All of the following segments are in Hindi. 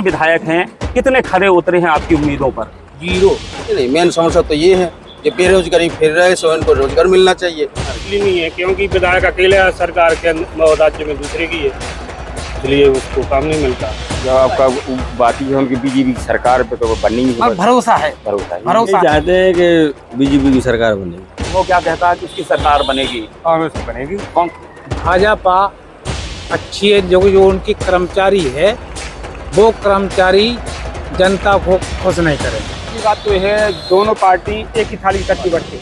विधायक हैं, कितने खरे उतरे हैं आपकी उम्मीदों पर? जीरो। नहीं, मेन समस्या तो ये है कि बेरोजगारी फिर रहे, सो इनको रोजगार मिलना चाहिए। असली नहीं है क्योंकि विधायक अकेले सरकार के राज्य में दूसरे की है, इसलिए उसको काम नहीं मिलता। जब आपका बात है उनकी बीजेपी की सरकार पे तो बननी ही है। भरोसा है, भरोसा चाहते हैं कि बीजेपी की सरकार बनेगी। वो क्या कहता है किसकी सरकार बनेगी? कांग्रेस बनेगी। भाजपा अच्छी है, जो उनकी कर्मचारी है वो कर्मचारी जनता को खुश नहीं करेंगे। ये बात तो है, दोनों पार्टी एक ही थाली कट्टी बट्टी।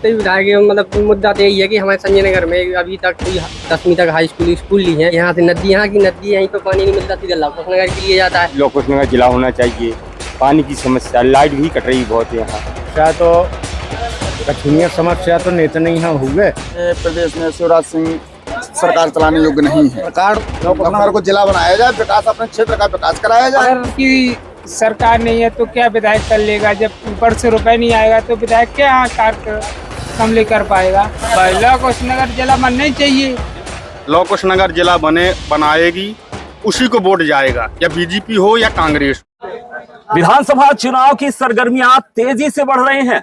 विधायक मतलब मुद्दा तो यही है कि हमारे संजय नगर में अभी तक कोई 10वीं तक हाई स्कूल ली है। यहाँ से नदी, यहाँ की नदी, यहीं पे पानी नहीं मिलता, सीधा लौकुश नगर के लिए जाता है। लौकुश नगर जिला होना चाहिए। पानी की समस्या, लाइट भी कट रही बहुत है यहाँ। क्या तो कठिन समस्या तो नेता यहाँ हुए। प्रदेश में शिवराज सिंह सरकार चलाने योग्य नहीं है। सरकार नगर को जिला बनाया जाए, विकास अपने क्षेत्र का विकास कराया जाए। अगर की सरकार नहीं है तो क्या विधायक कर लेगा? जब ऊपर से रुपए नहीं आएगा तो विधायक क्या कार्य कम कर पाएगा? लौकुश नगर जिला बनना ही चाहिए। लौकुश नगर जिला बनाएगी, उसी को वोट जाएगा, या बीजेपी हो या कांग्रेस। विधानसभा चुनाव की सरगर्मियां तेजी से बढ़ रहे हैं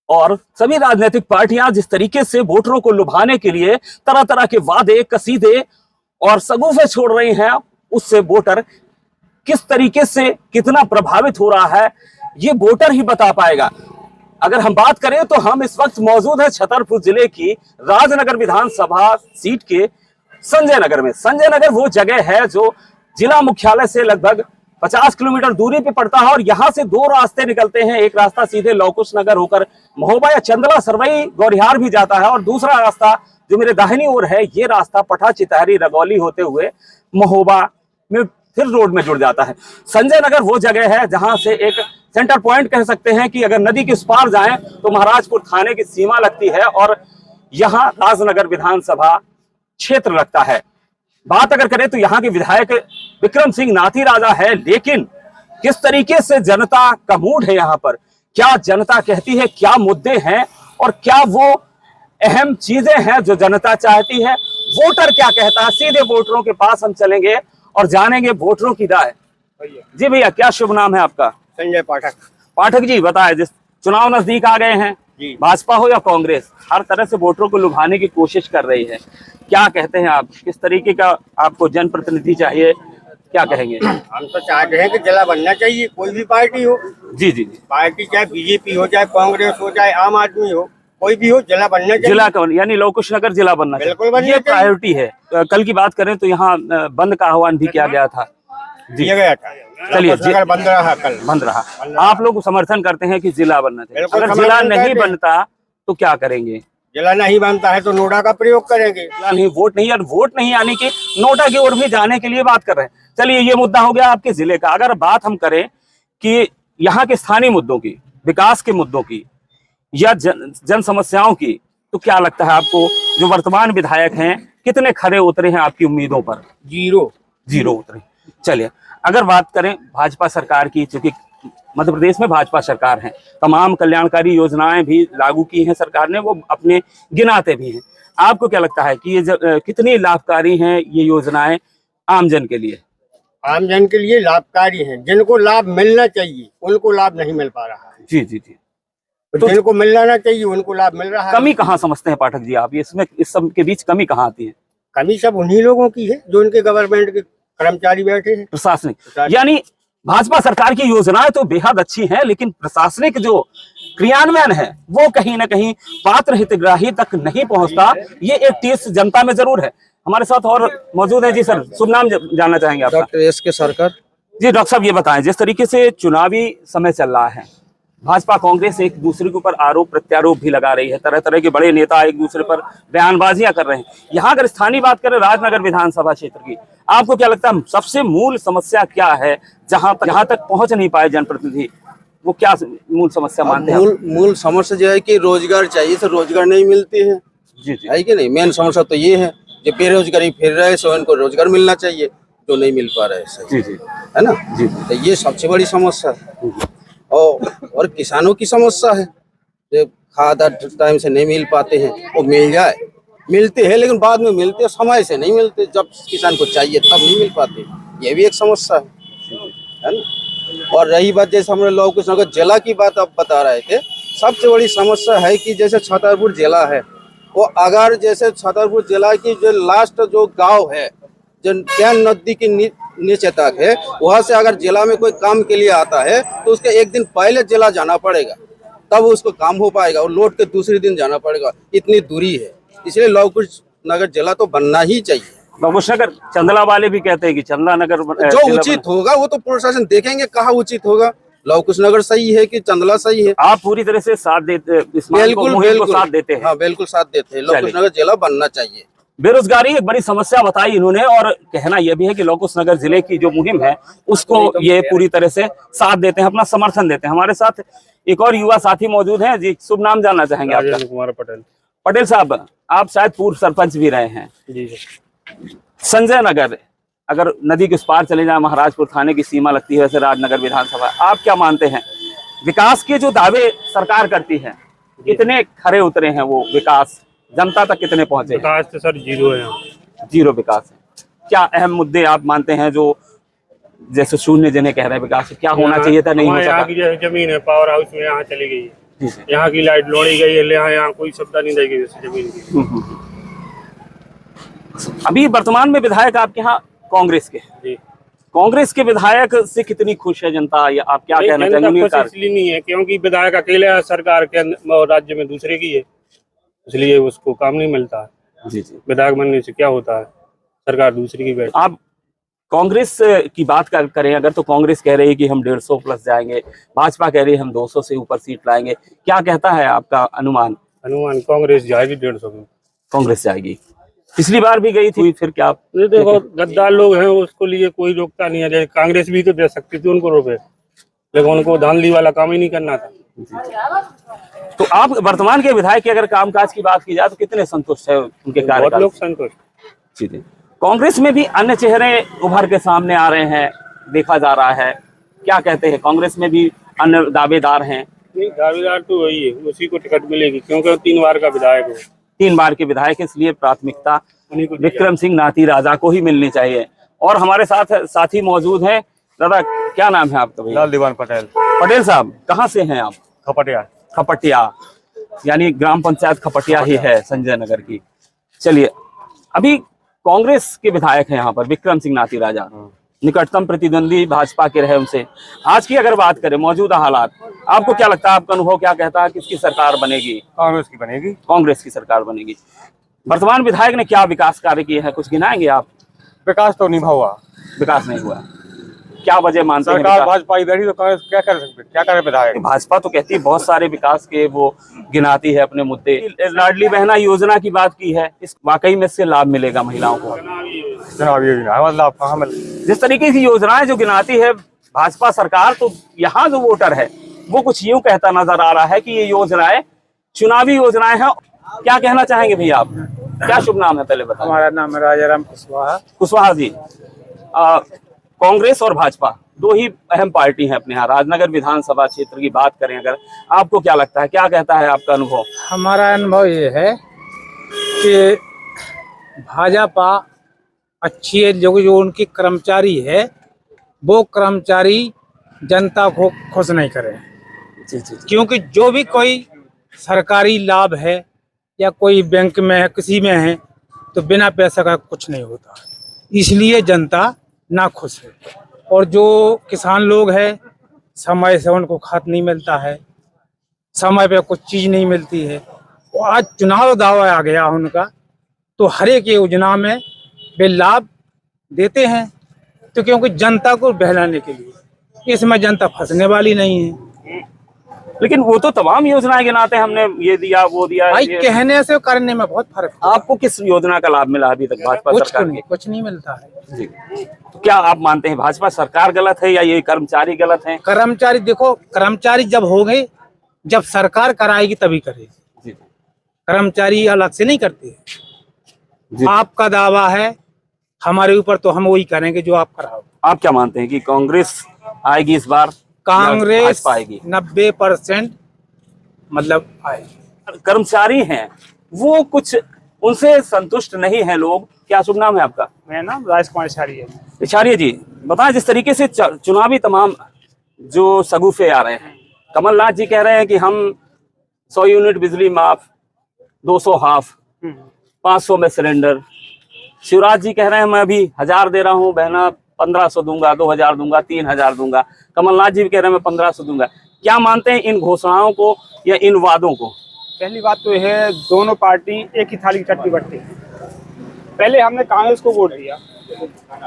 और सभी राजनीतिक पार्टियां जिस तरीके से वोटरों को लुभाने के लिए तरह तरह के वादे, कसीदे और सगुफे छोड़ रही हैं, उससे वोटर किस तरीके से कितना प्रभावित हो रहा है ये वोटर ही बता पाएगा। अगर हम बात करें तो हम इस वक्त मौजूद है छतरपुर जिले की राजनगर विधानसभा सीट के संजय नगर में। संजय नगर वो जगह है जो जिला मुख्यालय से लगभग 50 किलोमीटर दूरी पे पड़ता है और यहाँ से दो रास्ते निकलते हैं। एक रास्ता सीधे लौकुश नगर होकर महोबा या चंदला, सरवई, गौरिहार भी जाता है और दूसरा रास्ता जो मेरे दाहिनी ओर है, ये रास्ता पठा, चितहरी, रगौली होते हुए महोबा में फिर रोड में जुड़ जाता है। संजय नगर वो जगह है जहां से एक सेंटर पॉइंट कह सकते हैं कि अगर नदी के उस पार जाएं तो महाराजपुर थाने की सीमा लगती है और यहाँ राजनगर विधानसभा क्षेत्र लगता है। बात अगर करें तो यहाँ के विधायक विक्रम सिंह नाथी राजा है, लेकिन किस तरीके से जनता का मूड है यहाँ पर, क्या जनता कहती है, क्या मुद्दे हैं और क्या वो अहम चीजें हैं जो जनता चाहती है, वोटर क्या कहता है, सीधे वोटरों के पास हम चलेंगे और जानेंगे वोटरों की राय। जी भैया, क्या शुभ नाम है आपका? संजय पाठक। पाठक जी बताए, जिस चुनाव नजदीक आ गए हैं, भाजपा हो या कांग्रेस हर तरह से वोटरों को लुभाने की कोशिश कर रही है, क्या कहते हैं आप? किस तरीके का आपको जनप्रतिनिधि चाहिए, क्या कहेंगे? हम तो चाहते हैं कि जिला बनना चाहिए, कोई भी पार्टी हो। जी जी जी, पार्टी चाहे बीजेपी हो, चाहे कांग्रेस हो, चाहे आम आदमी हो, कोई भी हो, जिला बनना चाहिए। जिला का यानी लौकुश नगर जिला बनना चाहिए, ये प्रायोरिटी है। कल की बात करें तो यहाँ बंद का आह्वान भी किया गया था। जी गया था। चलिए, बंद रहा, कल बंद रहा। आप लोग समर्थन करते हैं कि जिला बनना चाहिए, अगर जिला नहीं बनता तो क्या करेंगे? जिला नहीं बनता है तो नोटा का प्रयोग करेंगे। नहीं, वोट नहीं, और वोट नहीं आने की नोटा की ओर भी जाने के लिए बात कर रहे हैं। चलिए, ये मुद्दा हो गया आपके जिले का। अगर बात हम करें कि यहाँ के स्थानीय मुद्दों की, विकास के मुद्दों की या जन समस्याओं की, तो क्या लगता है आपको जो वर्तमान विधायक हैं कितने खरे उतरे हैं आपकी उम्मीदों पर? जीरो उतरे। चलिए, अगर बात करें भाजपा सरकार की, चूंकि मध्य प्रदेश में भाजपा सरकार है, तमाम कल्याणकारी योजनाएं भी लागू की हैं सरकार ने, वो अपने गिनाते भी हैं। आपको क्या लगता है कि ये कितनी लाभकारी हैं ये योजनाएं आमजन के लिए? आमजन के लिए लाभकारी हैं, जिनको लाभ मिलना चाहिए उनको लाभ नहीं मिल पा रहा है। जी जी जी, तो जिनको मिलना चाहिए उनको लाभ मिल रहा है। कमी कहाँ समझते हैं पाठक जी आप, इसमें इस सब के बीच कमी कहाँ आती है? कमी सब उन्हीं लोगों की है जो उनके गवर्नमेंट के कर्मचारी बैठे हैं। प्रशासनिक, यानी भाजपा सरकार की योजनाएं तो बेहद अच्छी हैं, लेकिन प्रशासनिक जो क्रियान्वयन है वो कहीं ना कहीं पात्र हितग्राही तक नहीं पहुंचता। ये एक टीस जनता में जरूर है। हमारे साथ और मौजूद है। जी सर, शुभ नाम जानना चाहेंगे आपका? Doctor S K. सरकार। जी डॉक्टर साहब, ये बताएं, जिस तरीके से चुनावी समय चल रहा है, भाजपा कांग्रेस एक दूसरे के ऊपर आरोप प्रत्यारोप भी लगा रही है, तरह तरह के बड़े नेता एक दूसरे पर बयानबाजियां कर रहे हैं। यहाँ अगर स्थानीय बात करें राजनगर विधानसभा क्षेत्र की, आपको क्या लगता है सबसे मूल समस्या क्या है जहां तक पहुंच नहीं पाए जनप्रतिनिधि, वो क्या मूल समस्या मानते हैं? मूल समस्या जो है कि रोजगार चाहिए, तो रोजगार नहीं मिलते हैं। जी जी, है कि नहीं? मेन समस्या तो ये है कि बेरोजगारी फिर रहे, सो इनको रोजगार मिलना चाहिए, जो नहीं मिल पा रहा है। जी जी, है ना? जी, तो ये सबसे बड़ी समस्या है। और किसानों की समस्या है, जो खाद टाइम से नहीं मिल पाते हैं, वो मिल जाए, मिलते हैं लेकिन बाद में मिलते समय से नहीं मिलते, जब किसान को चाहिए तब नहीं मिल पाते, ये भी एक समस्या है। है ना। और रही बात जैसे हमने लौह कुश नगर जिला की बात आप बता रहे थे, सबसे बड़ी समस्या है कि जैसे छतरपुर जिला है, वो अगर जैसे छतरपुर जिला की जो लास्ट जो गांव है, जो कैन नदी के नीचे तक है, वहां से अगर जिला में कोई काम के लिए आता है तो उसके एक दिन पहले जिला जाना पड़ेगा, तब उसको काम हो पाएगा, और लौट के दूसरे दिन जाना पड़ेगा, इतनी दूरी है। इसलिए लौह कुश नगर जिला तो बनना ही चाहिए। लौह कुश नगर, चंदला वाले भी कहते हैं कि चंदला नगर जो उचित होगा वो तो प्रशासन देखेंगे कहाँ उचित होगा। लौह कुश नगर सही है कि चंदला सही है। आप पूरी तरह से साथ देते, इस मुहिम को साथ देते हैं? हाँ बिल्कुल साथ देते हैं। लौह कुश नगर जिला बनना चाहिए। बेरोजगारी एक बड़ी समस्या बताई इन्होंने, और कहना यह भी है कि लौह कुश नगर जिले की जो मुहिम है उसको ये पूरी तरह से साथ देते हैं, अपना समर्थन देते हैं। हमारे साथ एक और युवा साथी मौजूद हैं जी, शुभ नाम जानना चाहेंगे आपका? राजेंद्र कुमार पटेल। पटेल साहब, आप शायद पूर्व सरपंच भी रहे हैं। जी। संजय नगर, अगर नदी के उस पार चले जाए, महाराजपुर थाने की सीमा लगती है, वैसे राजनगर विधानसभा, आप क्या मानते हैं विकास के जो दावे सरकार करती है कितने खरे उतरे हैं? वो विकास जनता तक कितने पहुंचे? विकास तो सर जीरो है यहाँ। जीरो विकास है। क्या अहम मुद्दे आप मानते हैं जो जैसे शून्य जिन्हें कह रहे हैं विकास, क्या होना चाहिए था, नहीं हो यहाँ सका? की जैसे जमीन है पावर हाउस में, यहाँ चली गई है, यहाँ की लाइट लोड़ी गई है, यहाँ कोई सुविधा नहीं देगी जैसे जमीन की। अभी वर्तमान में विधायक आपके यहाँ कांग्रेस के हैं। जी। कांग्रेस के विधायक से कितनी खुश है जनता, या आप क्या कहना चाहेंगे? इसलिए नहीं है क्योंकि विधायक अकेले सरकार के राज्य में दूसरे की है, इसलिए उसको काम नहीं मिलता है। जी जी। विधायक बनने से क्या होता है, सरकार दूसरी की बैठ। आप कांग्रेस की बात करें अगर, तो कांग्रेस कह रही है कि हम 150 प्लस जाएंगे, भाजपा कह रही है हम 200 से ऊपर सीट लाएंगे। क्या कहता है आपका अनुमान? कांग्रेस जाएगी 150 में। कांग्रेस जाएगी, पिछली बार भी गई थी, फिर क्या? देखो गद्दार लोग हैं, उसको लिए कोई रोकता नहीं है। जैसे कांग्रेस भी तो दे सकती थी उनको रुपए, लेकिन उनको धांधली वाला काम ही नहीं करना था। तो आप वर्तमान के विधायक के अगर कामकाज की बात की जाए तो कितने संतुष्ट है उनके बहुत कार्यकाल? लोग संतुष्ट। जी। कांग्रेस में भी अन्य चेहरे उभर के सामने आ रहे हैं, देखा जा रहा है। क्या कहते हैं, कांग्रेस में भी अन्य दावेदार हैं? नहीं, दावेदार तो वही है, उसी को टिकट मिलेगी क्योंकि वो 3 बार का विधायक है। 3 बार के विधायक, इसलिए प्राथमिकता उन्हीं को विक्रम सिंह नाती राजा को ही मिलनी चाहिए। और हमारे साथ साथी मौजूद हैं। दादा, क्या नाम है आपका? लाल दीवान पटेल। पटेल साहब, कहाँ से हैं आप? खपटिया। खपटिया, यानी ग्राम पंचायत खपटिया ही है संजय नगर की। चलिए, अभी कांग्रेस के विधायक हैं यहाँ पर विक्रम सिंह नाती राजा, निकटतम प्रतिद्वंदी भाजपा के रहे। उनसे आज की अगर बात करें, मौजूदा हालात, आपको क्या लगता है, आपका अनुभव क्या कहता है, किसकी सरकार बनेगी? कांग्रेस की बनेगी। कांग्रेस की सरकार बनेगी। वर्तमान विधायक ने क्या विकास कार्य किए हैं, कुछ गिनाएंगे आप? विकास तो नहीं हुआ। विकास नहीं हुआ, क्या वजह मानते हैं? सरकार भाजपा इधर ही, तो कांग्रेस क्या कर सकते, क्या करे विधायक? भाजपा तो कहती है बहुत सारे विकास के वो गिनाती है अपने मुद्दे। लाडली बहना योजना की बात की है, इस वाकई में इससे लाभ मिलेगा महिलाओं को? जनाब ये लाभ कहाँ मिल? जिस तरीके की योजनाएं जो गिनाती है भाजपा सरकार, तो यहाँ जो वोटर है वो कुछ यूं कहता नजर आ रहा है कि ये योजनाएं चुनावी योजनाएं हैं। क्या कहना चाहेंगे भैया आप? क्या शुभ नाम है पहले बताओ? हमारा नाम है राजाराम कुशवाहा। कुशवाहा जी, कांग्रेस और भाजपा दो ही अहम पार्टी हैं अपने यहाँ। राजनगर विधानसभा क्षेत्र की बात करें अगर, आपको क्या लगता है, क्या कहता है आपका अनुभव? हमारा अनुभव ये है कि भाजपा अच्छी है, जो उनकी कर्मचारी है वो कर्मचारी जनता को खुश नहीं करे। जी जी। क्योंकि जो भी कोई सरकारी लाभ है या कोई बैंक में है, किसी में है, तो बिना पैसे का कुछ नहीं होता, इसलिए जनता ना खुश है। और जो किसान लोग हैं, समय से उनको खाद नहीं मिलता है, समय पे कुछ चीज नहीं मिलती है। और आज चुनाव दावा आ गया उनका, तो हर एक योजना में वे लाभ देते हैं, तो क्योंकि जनता को बहलाने के लिए, इसमें जनता फंसने वाली नहीं है। लेकिन वो तो तमाम योजनाएं गिनाते हैं, हमने ये दिया वो दिया। भाई कहने से करने में बहुत फर्क है। आपको किस योजना का लाभ मिला अभी तक भाजपा सरकार की? कुछ नहीं मिलता है जी। तो क्या आप मानते हैं भाजपा सरकार गलत है या ये कर्मचारी गलत हैं? कर्मचारी, देखो कर्मचारी जब हो गए, जब सरकार कराएगी तभी करेगी। जी। कर्मचारी अलग से नहीं करते। जी। आपका दावा है हमारे ऊपर, तो हम वही करेंगे जो आप कराओ। आप क्या मानते हैं कि कांग्रेस आएगी इस बार? कांग्रेस आएगी? 90% मतलब आएगी। कर्मचारी हैं वो कुछ उनसे संतुष्ट नहीं है लोग, क्या शुभ नाम है आपका? मेरा नाम राज कुमार इशारी है। इशारिया जी, बताएं जिस तरीके से चुनावी तमाम जो सगुफे आ रहे हैं, कमलनाथ जी कह रहे हैं कि हम 100 यूनिट बिजली माफ, 200 हाफ, 500 में सिलेंडर। शिवराज जी कह रहे हैं मैं अभी 1000 दे रहा हूँ, बहना 1500 दूंगा, 2000 दूंगा, 3000 दूंगा। कमलनाथ जी भी कह रहे हैं मैं 1500 दूंगा। क्या मानते हैं इन घोषणाओं को या इन वादों को? पहली बात तो यह है, दोनों पार्टी एक ही थाली की चट्टी बट्टी है। पहले हमने कांग्रेस को वोट दिया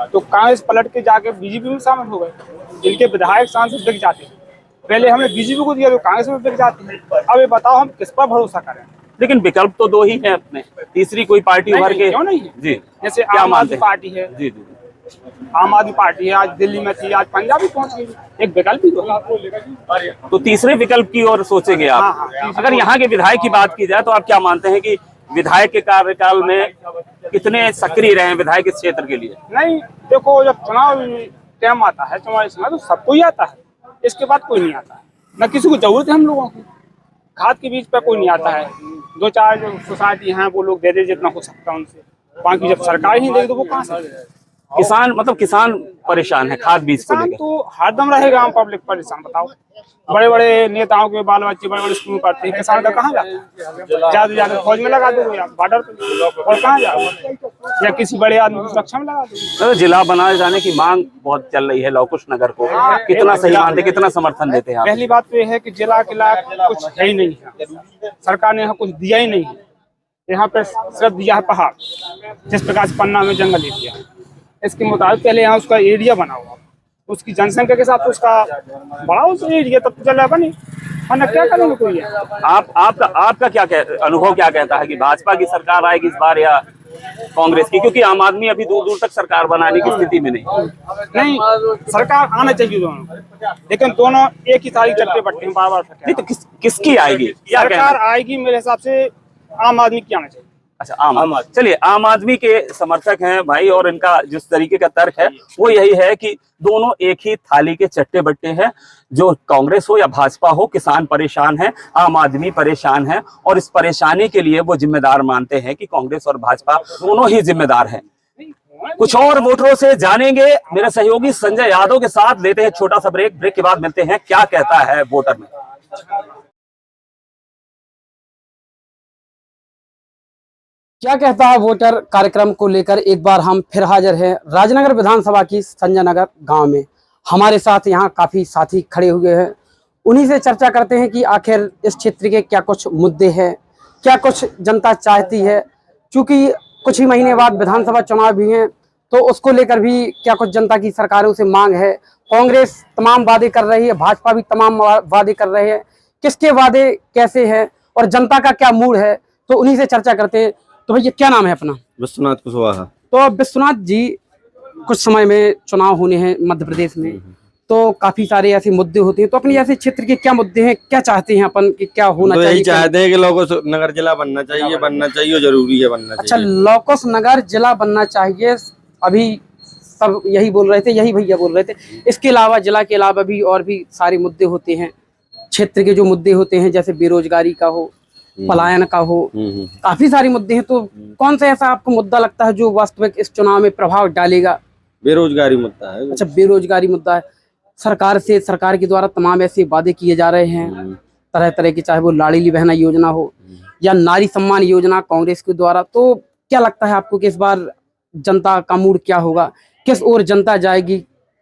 तो कांग्रेस पलट के जाके बीजेपी में शामिल हो गए। इनके विधायक सांसद बिक जाते हैं। पहले हमने बीजेपी को दिया तो कांग्रेस में बिक जाती है। अब ये बताओ हम किस पर भरोसा करें? लेकिन विकल्प तो दो ही है अपने, तीसरी कोई पार्टी उभर के क्यों नहीं है? जी, जैसे क्या आम मानते आदमी हैं? पार्टी है। जी जी, आम आदमी पार्टी है, आज दिल्ली में थी, आज पंजाब भी पहुंच गई। एक विकल्प ही तो तो तीसरे विकल्प की ओर सोचेंगे आप? हाँ। अगर यहाँ के विधायक की बात की जाए तो आप क्या मानते हैं कि विधायक के कार्यकाल में कितने सक्रिय रहे हैं विधायक इस क्षेत्र के लिए? नहीं, देखो जब चुनाव टाइम आता है, चुनावी समय, तो सबको ही आता है। इसके बाद कोई नहीं आता है, न किसी को जरूरत है हम लोगों की। खाद के बीज पर कोई नहीं आता है। 2-4 जो सोसाइटी हैं वो लोग दे दे जितना हो सकता है उनसे, बाकी जब सरकार ही देगी तो वो कहाँ से देगी? किसान परेशान है खाद बीज को किसान लेकर। तो हरदम रहेगा, आम पब्लिक परेशान। बताओ, बड़े बड़े नेताओं के बाल बच्चे बड़े बड़े स्कूल में पढ़ते हैं, किसान का कहाँ जाता है? ज्यादा ज्यादा फौज में लगा दो या बॉर्डर पे, और कहाँ जाओ? या किसी बड़े आदमी की सुरक्षा में लगा दो। तो जिला बनाए जाने की मांग बहुत चल रही है लवकुश नगर को, कितना सही मानते, कितना समर्थन देते हैं आप? पहली बात तो ये है कि जिला किला कुछ है ही नहीं है। सरकार ने यहाँ कुछ दिया ही नहीं है। यहाँ पे सिर्फ दिया है पहाड़, जिस प्रकार से पन्ना में जंगल एरिया है। इसके मुताबिक पहले यहाँ उसका एरिया बना हुआ, उसकी जनसंख्या के साथ उसका बड़ा उस एरिया, तब तो चल रहा बनी, वरना क्या करेंगे कोई है? आपका क्या अनुभव क्या कहता है कि भाजपा की सरकार आएगी इस बार या कांग्रेस की? क्योंकि आम आदमी अभी दूर दूर तक सरकार बनाने की स्थिति में नहीं। सरकार आना चाहिए दोनों, लेकिन दोनों एक ही थाली चट्टे बट्टे हैं, बार बार। नहीं तो किसकी आएगी? क्या सरकार आएगी मेरे हिसाब से आम आदमी की आना चाहिए। अच्छा, आम आदमी। चलिए, आम आदमी के समर्थक हैं भाई, और इनका जिस तरीके का तर्क है वो यही है कि दोनों एक ही थाली के चट्टे बट्टे हैं। जो कांग्रेस हो या भाजपा हो, किसान परेशान है, आम आदमी परेशान है, और इस परेशानी के लिए वो जिम्मेदार मानते हैं कि कांग्रेस और भाजपा दोनों ही जिम्मेदार हैं। कुछ और वोटरों से जानेंगे। मेरे सहयोगी संजय यादव के साथ लेते हैं छोटा सा ब्रेक के बाद मिलते हैं क्या कहता है वोटर में। क्या कहता है वोटर कार्यक्रम को लेकर एक बार हम फिर हाजिर हैं राजनगर विधानसभा की संजय नगर गांव में। हमारे साथ यहां काफी साथी खड़े हुए हैं, उन्हीं से चर्चा करते हैं कि आखिर इस क्षेत्र के क्या कुछ मुद्दे हैं, क्या कुछ जनता चाहती है। क्योंकि कुछ ही महीने बाद विधानसभा चुनाव भी हैं, तो उसको लेकर भी क्या कुछ जनता की सरकारों से मांग है। कांग्रेस तमाम वादे कर रही है, भाजपा भी तमाम वादे कर रहे हैं। किसके वादे कैसे हैं और जनता का क्या मूड है, तो उन्हीं से चर्चा करते हैं। तो भैया क्या नाम है अपना? विश्वनाथ कुशवाहा। तो विश्वनाथ जी, कुछ समय में चुनाव होने हैं मध्य प्रदेश में, तो काफी सारे ऐसे मुद्दे होते हैं, तो अपने ऐसे क्षेत्र के क्या मुद्दे हैं, क्या चाहते हैं अपन कि क्या होना चाहिए? यही चाहते हैं कि लौकुश नगर जिला बनना चाहिए, जरूरी है बनना चाहिए। अच्छा, लौकुश नगर जिला बनना चाहिए, अभी सब यही बोल रहे थे, यही भैया बोल रहे थे। इसके अलावा, जिला के अलावा भी और भी सारे मुद्दे होते हैं, क्षेत्र के जो मुद्दे होते हैं, जैसे बेरोजगारी का हो, पलायन का हो, काफी सारे मुद्दे हैं। तो कौन सा ऐसा आपको मुद्दा लगता है जो वास्तविक इस चुनाव में प्रभाव डालेगा? बेरोजगारी मुद्दा है। अच्छा, बेरोजगारी मुद्दा है। सरकार के द्वारा तमाम ऐसे वादे किए जा रहे हैं तरह तरह की, चाहे वो लाडली बहना योजना हो या नारी सम्मान योजना कांग्रेस के द्वारा। तो क्या लगता है आपको कि इस बार जनता का मूड क्या होगा, किस ओर जनता जाएगी,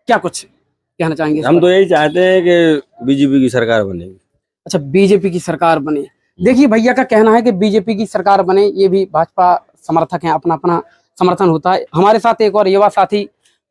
क्या कुछ कहना चाहेंगे? हम तो यही चाहते हैं कि बीजेपी की सरकार बनेगी। अच्छा, बीजेपी की सरकार बने। देखिए, भैया का कहना है कि बीजेपी की सरकार बने, ये भी भाजपा समर्थक हैं, अपना अपना समर्थन होता है। हमारे साथ एक और युवा साथी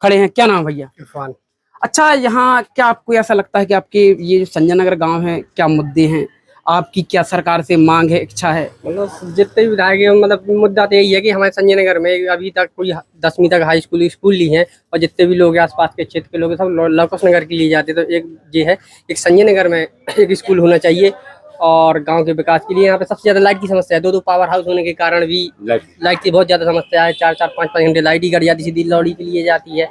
खड़े हैं, क्या नाम भैया? इरफान। अच्छा, यहाँ क्या आपको ऐसा लगता है कि आपके ये जो संजय नगर गांव है, क्या मुद्दे हैं, आपकी क्या सरकार से मांग है, इच्छा है? मतलब जितने भी विधायक हैं, मतलब मुद्दा तो यही है कि हमारे संजय नगर में अभी तक कोई 10वीं तक हाई स्कूल ली हैं, और जितने भी लोग आसपास के क्षेत्र के लोग सब लौकुश नगर के लिए जाते। तो एक ये है, एक संजय नगर में एक स्कूल होना चाहिए, और गांव के विकास के लिए यहाँ पे सबसे ज्यादा लाइट की समस्या है। 2 पावर हाउस होने के कारण भी लाइट की बहुत ज्यादा समस्या है। 4-4, 5-5 घंटे लाइट ही कट जाती, सीधी लौड़ी के लिए जाती है।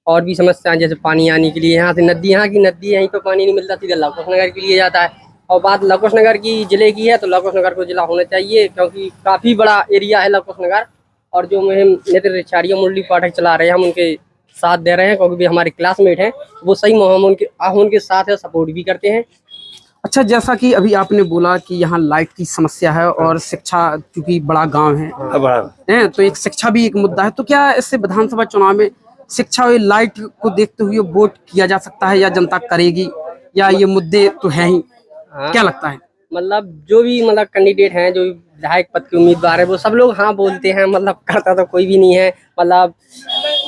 और भी समस्याएं, जैसे पानी आने के लिए, यहाँ से नदी, यहाँ की नदी यहीं पे पानी नहीं मिलता, सीधा लौकुश नगर के लिए जाता है। और बात लौकुश नगर की जिले की है, तो लौकुश नगर को जिला होना चाहिए, क्योंकि काफी बड़ा एरिया है लौकुश नगर, और जो मुहिम नेतृत्व मुरली पाठक चला रहे हैं, हम उनके साथ दे रहे हैं क्योंकि भी हमारे क्लासमेट हैं। वो सही हम उनके साथ है, सपोर्ट भी करते हैं। अच्छा, जैसा कि अभी आपने बोला कि यहाँ लाइट की समस्या है और शिक्षा, क्योंकि बड़ा गांव है तो एक शिक्षा भी एक मुद्दा है, तो क्या इससे विधानसभा चुनाव में शिक्षा और लाइट को देखते हुए वोट किया जा सकता है या जनता करेगी, या ये मुद्दे तो है ही? क्या लगता है? मतलब जो भी कैंडिडेट हैं, जो भी विधायक पद के उम्मीदवार है, वो सब लोग हाँ बोलते हैं, करता तो कोई भी नहीं है।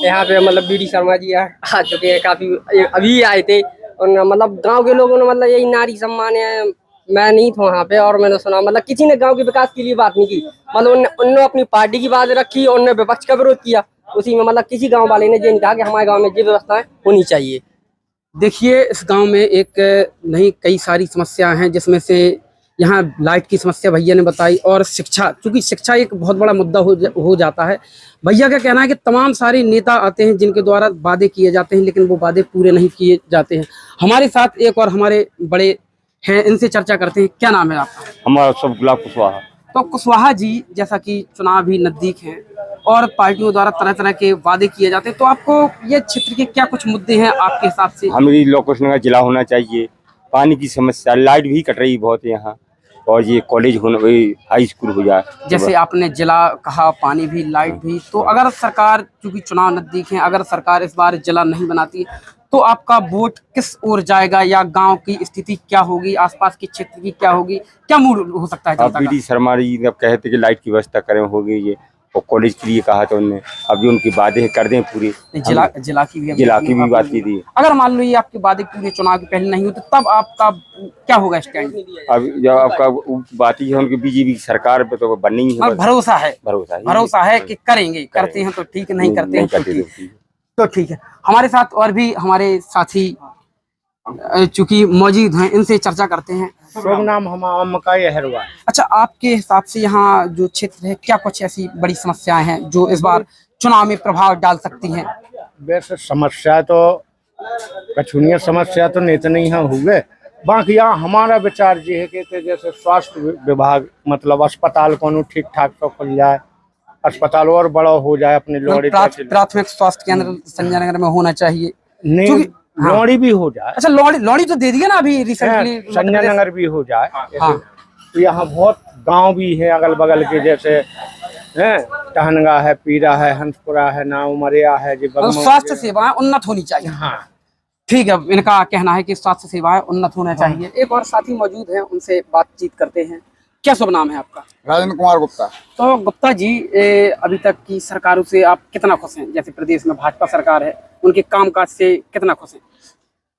यहाँ पे बीडी शर्मा जी आ चुके हैं, काफी अभी आए थे, और गांव के लोगों ने यही नारी सम्मान है। मैं नहीं था वहाँ पे और मैंने सुना किसी ने गांव के विकास के लिए बात नहीं की। उन्होंने अपनी पार्टी की बात रखी और उन्होंने विपक्ष का विरोध किया। उसी में किसी गांव वाले ने ये कहा कि हमारे गांव में ये व्यवस्थाएं होनी चाहिए। देखिए, इस गांव में एक नहीं कई सारी समस्याएं हैं, जिसमें से यहाँ लाइट की समस्या भैया ने बताई, और शिक्षा, क्योंकि शिक्षा एक बहुत बड़ा मुद्दा हो जाता है। भैया का कहना है कि तमाम सारे नेता आते हैं जिनके द्वारा वादे किए जाते हैं, लेकिन वो वादे पूरे नहीं किए जाते हैं। हमारे साथ एक और हमारे बड़े हैं, इनसे चर्चा करते हैं। क्या नाम है आपका? हमारा सब गुलाब कुशवाहा। तो कुशवाहा जी, जैसा कि चुनाव भी नजदीक हैं और पार्टियों द्वारा तरह तरह के वादे किए जाते हैं, तो आपको ये क्षेत्र के क्या कुछ मुद्दे हैं आपके हिसाब से? हमारी लोकेशन जिला होना चाहिए, पानी की समस्या, लाइट भी कट रही बहुत है यहाँ, और ये कॉलेज होना, हाई स्कूल हो जाए। जैसे आपने जिला कहा, पानी भी, लाइट भी, तो अगर सरकार, क्योंकि चुनाव नजदीक है, अगर सरकार इस बार जिला नहीं बनाती तो आपका वोट किस ओर जाएगा, या गांव की स्थिति क्या होगी, आसपास के क्षेत्र की क्या होगी, क्या मूड हो सकता है जनता का? बीडी शर्मा जी अब कहते कि लाइट की व्यवस्था करें, हो गई ये, और कॉलेज के लिए कहा था उन्होंने, अब जो उनकी बातें कर दें पूरी। जिला की भी बात की थी। अगर मान लो ये आपकी बातें पूरे चुनाव के पहले नहीं होते, तब आपका क्या होगा स्टैंड? अब जब आपका बात ही है, उनकी बीजेपी सरकार पे तो बननी है, भरोसा है कि करेंगे, करते हैं तो ठीक, नहीं करते हैं तो ठीक है। हमारे साथ और भी हमारे साथी चूंकि मौजूद हैं, इनसे चर्चा करते हैं। शुभ नाम हमारा मकाई अहरवा। अच्छा, आपके हिसाब से यहाँ जो क्षेत्र है, क्या कुछ ऐसी बड़ी समस्याएं हैं जो इस बार चुनाव में प्रभाव डाल सकती हैं? वैसे समस्या तो कछुनिया समस्या तो नहीं हुए, बाकी यहाँ हमारा विचार ये है कि जैसे स्वास्थ्य विभाग अस्पताल को ठीक ठाक तो खुल जाए, अस्पताल और बड़ा हो जाए अपने लोड़ी। प्राथमिक स्वास्थ्य केंद्र संजय नगर में होना चाहिए, नहीं लोड़ी भी हो जाए। अच्छा, लोड़ी तो दे दिया ना अभी रिसेंटली, संजय नगर भी हो जाए। तो यहाँ बहुत गांव भी है अगल बगल के, जैसे टहनगा है, पीरा है, हंसपुरा है, नावमरिया है, स्वास्थ्य सेवाएं उन्नत होनी चाहिए। हाँ ठीक है, इनका कहना है कि स्वास्थ्य सेवाएं उन्नत होना चाहिए। एक और साथी मौजूद हैं, उनसे बातचीत करते हैं। क्या शुभ नाम है आपका? राजेंद्र कुमार गुप्ता। तो गुप्ता जी, अभी तक की सरकारों से आप कितना खुश हैं? जैसे प्रदेश में भाजपा सरकार है, उनके कामकाज से कितना खुश हैं?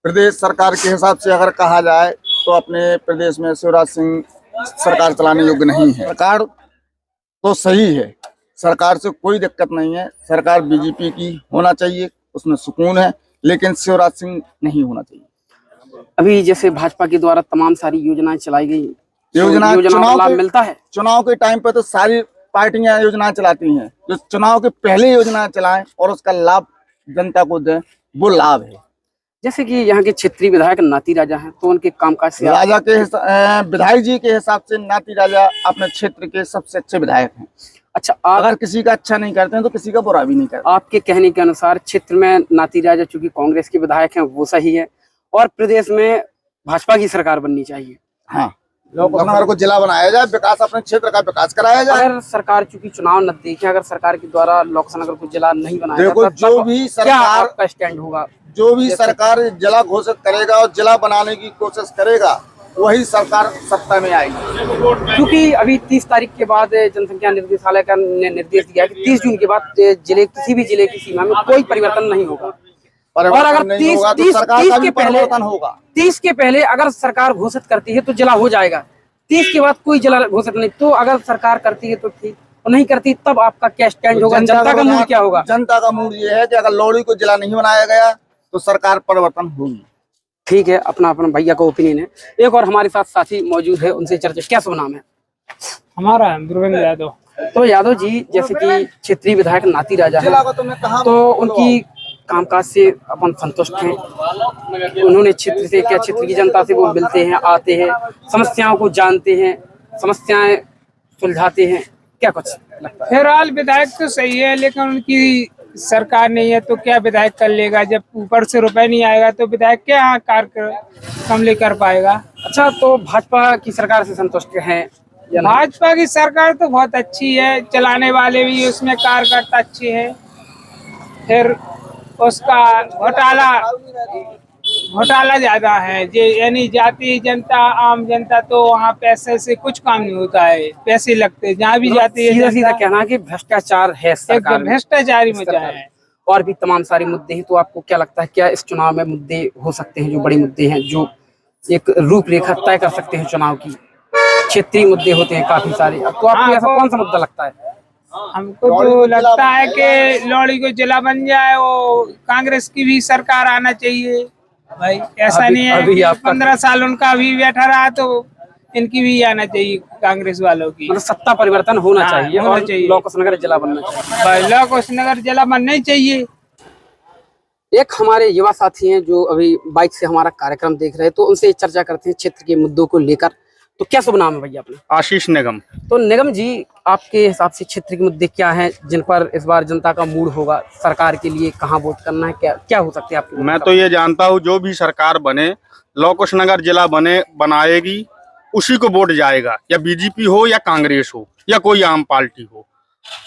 प्रदेश सरकार के हिसाब से अगर कहा जाए तो अपने प्रदेश में शिवराज सिंह सरकार चलाने योग्य नहीं है। सरकार तो सही है, सरकार से कोई दिक्कत नहीं है, सरकार बीजेपी की होना चाहिए, उसमें सुकून है, लेकिन शिवराज सिंह नहीं होना चाहिए। अभी जैसे भाजपा के द्वारा तमाम सारी योजनाएं चलाई गई, योजना का लाभ मिलता है? चुनाव के टाइम पे तो सारी पार्टियां योजना चलाती हैं, जो चुनाव के पहले योजना चलाएं और उसका लाभ जनता को दें, वो लाभ है। जैसे कि यहाँ के क्षेत्रीय विधायक नाती राजा हैं, तो उनके कामकाज से राजा के विधायक जी के हिसाब से नाती राजा अपने क्षेत्र के सबसे अच्छे विधायक हैं। अच्छा, अगर किसी का अच्छा नहीं करते हैं तो किसी का बुरा भी नहीं करते। आपके कहने के अनुसार क्षेत्र में नाती राजा चूंकि कांग्रेस के विधायक हैं, वो सही है, और प्रदेश में भाजपा की सरकार बननी चाहिए। हाँ, लोकनगर को जिला बनाया जाए, विकास अपने क्षेत्र का विकास कराया जाए। अगर सरकार, चूंकि चुनाव नजदीक है, अगर सरकार के द्वारा लोकनगर को जिला नहीं बनाया देखो जाता, जो भी सरकार का स्टैंड होगा, जो भी सरकार जिला घोषित करेगा और जिला बनाने की कोशिश करेगा, वही सरकार सत्ता में आएगी। क्योंकि अभी 30 तारीख के बाद जनसंख्या निर्देशालय का निर्देश दिया है कि 30 जून के बाद किसी भी जिले की सीमा में कोई परिवर्तन नहीं होगा। और अगर 30 के पहले अगर सरकार घोषित करती है तो जिला हो जाएगा, 30 के बाद कोई जिला घोषित नहीं। तो अगर सरकार करती है तो ठीक, और नहीं करती तब आपका क्या स्टैंड होगा? जनता का मूड क्या होगा? जनता का मूड ये है कि अगर लोहड़ी को जिला नहीं बनाया गया तो सरकार परिवर्तन होगी। ठीक है, अपना अपना भैया का ओपिनियन है। एक और हमारे साथ साथी मौजूद है, उनसे चर्चा। क्या शुभ नाम है? हमारा गुरविंद यादव। तो यादव जी, जैसे कि क्षेत्रीय विधायक नाती राजा है, तो उनकी कामकाज से अपन संतुष्ट हैं? उन्होंने क्षेत्र से, क्या क्षेत्र की जनता से वो मिलते हैं, आते हैं, समस्याओं को जानते हैं, समस्याएं सुलझाते हैं, क्या कुछ लगता है? फिलहाल विधायक तो सही है, लेकिन उनकी सरकार नहीं है तो क्या विधायक कर लेगा? जब ऊपर से रुपए नहीं आएगा तो विधायक क्या कार्यक्रम लेकर पाएगा? अच्छा, तो भाजपा की सरकार से संतुष्ट हैं या नहीं? भाजपा की सरकार तो बहुत अच्छी है, चलाने वाले भी उसमें कार्यकर्ता अच्छे हैं। फिर उसका घोटाला ज्यादा है, यानी जाति जनता, आम जनता, तो वहाँ पैसे से कुछ काम नहीं होता है, पैसे लगते हैं जहाँ भी जाती है। सीधा सीधा कहना है कि भ्रष्टाचार है सरकार में, भ्रष्टाचारी मचा है। और भी तमाम सारे मुद्दे हैं। तो आपको क्या लगता है, क्या इस चुनाव में मुद्दे हो सकते हैं जो बड़े मुद्दे हैं, जो एक रूपरेखा तय कर सकते हैं चुनाव की? क्षेत्रीय मुद्दे होते हैं काफी सारे, तो आपको ऐसा कौन सा मुद्दा लगता है? हमको तो लगता है कि लौड़ी को जिला बन जाए, वो कांग्रेस की भी सरकार आना चाहिए भाई। ऐसा नहीं है कि 15 साल उनका भी बैठा रहा, तो इनकी भी आना चाहिए, कांग्रेस वालों की। मतलब सत्ता परिवर्तन होना चाहिए होना और चाहिए। लौ कुशनगर जिला बनना चाहिए भाई, लौ कुशनगर जिला बनना ही चाहिए। एक हमारे युवा साथी हैं जो अभी बाइक से हमारा कार्यक्रम देख रहे हैं, तो उनसे चर्चा करते हैं क्षेत्र के मुद्दों को लेकर। तो क्या शुभ नाम है भैया अपना? आशीष निगम। तो निगम जी, आपके हिसाब से क्षेत्र के मुद्दे क्या हैं जिन पर इस बार जनता का मूड होगा? सरकार के लिए कहाँ वोट करना है, क्या क्या हो सकते हैं आपके? मैं तो ये जानता हूँ जो भी सरकार बने, लौ कुशनगर जिला बनाएगी उसी को वोट जाएगा, या बीजेपी हो या कांग्रेस हो या कोई आम पार्टी हो,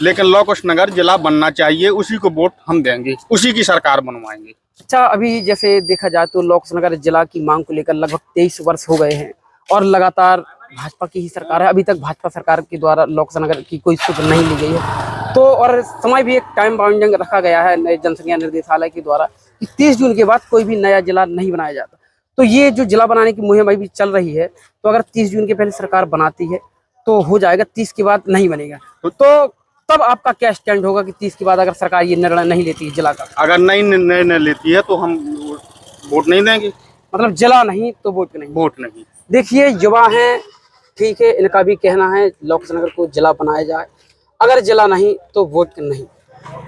लेकिन लौ कुशनगर जिला बनना चाहिए, उसी को वोट हम देंगे, उसी की सरकार बनवाएंगे। अच्छा, अभी जैसे देखा जाए तो लौ कुशनगर जिला की मांग को लेकर लगभग 23 वर्ष हो गए हैं और लगातार भाजपा की ही सरकार है। अभी तक भाजपा सरकार के द्वारा लौ कुशनगर की कोई सूत्र नहीं ली गई है। तो और समय भी एक टाइम बाउंडिंग रखा गया है नए जनसंख्या निर्देशालय के द्वारा कि 30 जून के बाद कोई भी नया जिला नहीं बनाया जाता। तो ये जो जिला बनाने की मुहिम अभी चल रही है, तो अगर 30 जून के पहले सरकार बनाती है तो हो जाएगा, 30 के बाद नहीं बनेगा। तो तब आपका क्या स्टैंड होगा कि 30 के बाद अगर सरकार ये निर्णय नहीं लेती है जिला का? अगर नई निर्णय लेती है तो हम वोट नहीं देंगे। मतलब जिला नहीं तो वोट नहीं? वोट नहीं। देखिए, युवा हैं, ठीक है, इनका भी कहना है लौ कुशनगर को जिला बनाया जाए, अगर जिला नहीं तो वोट नहीं।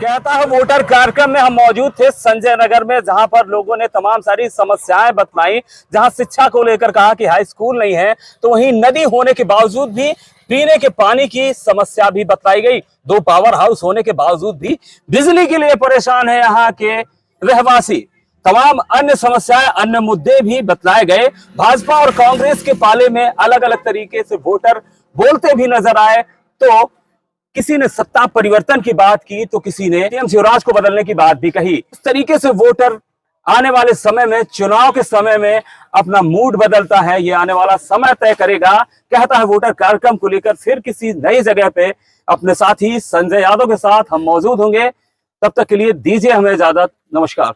कहता है वोटर कार्यक्रम में हम मौजूद थे संजय नगर में, जहां पर लोगों ने तमाम सारी समस्याएं बतलाई। जहां शिक्षा को लेकर कहा कि हाई स्कूल नहीं है, तो वहीं नदी होने के बावजूद भी पीने के पानी की समस्या भी बतलाई गई। 2 पावर हाउस होने के बावजूद भी बिजली के लिए परेशान है यहाँ के रहवासी। तमाम अन्य समस्याएं, अन्य मुद्दे भी बतलाए गए। भाजपा और कांग्रेस के पाले में अलग अलग तरीके से वोटर बोलते भी नजर आए। तो किसी ने सत्ता परिवर्तन की बात की, तो किसी ने सीएम शिवराज को बदलने की बात भी कही। इस तरीके से वोटर आने वाले समय में, चुनाव के समय में अपना मूड बदलता है, ये आने वाला समय तय करेगा। कहता है वोटर कार्यक्रम को लेकर फिर किसी नई जगह पे अपने साथी संजय यादव के साथ हम मौजूद होंगे। तब तक के लिए दीजिए हमें इजाजत। नमस्कार।